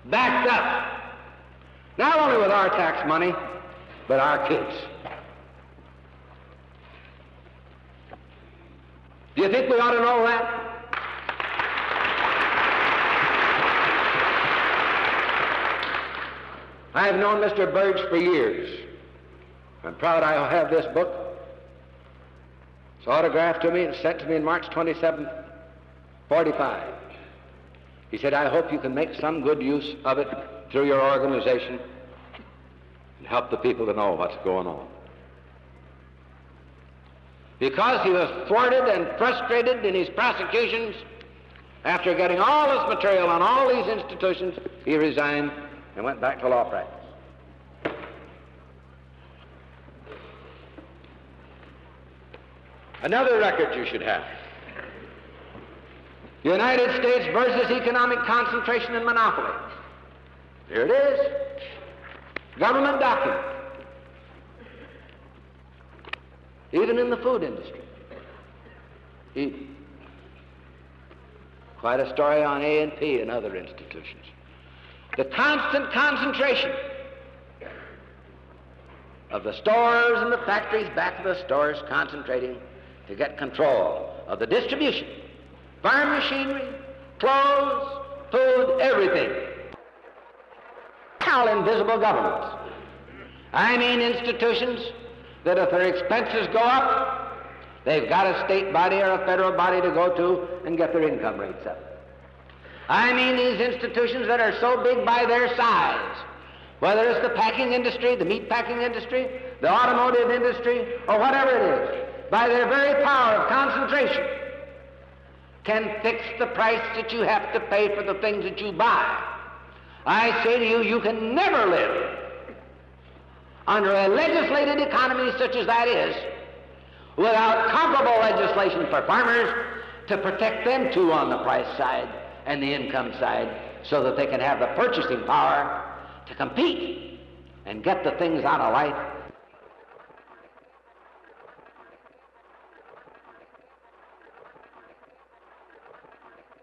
[SPEAKER 5] backed up not only with our tax money, but our kids. Do you think we ought to know that? I've known Mr. Burge for years. I'm proud I have this book. It's autographed to me and sent to me in March 27, 45. He said, I hope you can make some good use of it through your organization and help the people to know what's going on. Because he was thwarted and frustrated in his prosecutions, after getting all this material on all these institutions, he resigned and went back to law practice. Another record you should have. United States versus economic concentration and monopoly. Here it is. Government document. Even in the food industry. Quite a story on A&P and other institutions. The constant concentration of the stores and the factories back to the stores, concentrating to get control of the distribution, farm machinery, clothes, food, everything. All invisible governments. I mean institutions that if their expenses go up, they've got a state body or a federal body to go to and get their income rates up. I mean these institutions that are so big by their size, whether it's the packing industry, the meat packing industry, the automotive industry, or whatever it is, by their very power of concentration, can fix the price that you have to pay for the things that you buy. I say to you, you can never live under a legislated economy such as that is, without comparable legislation for farmers to protect them too on the price side and the income side, so that they can have the purchasing power to compete and get the things out of life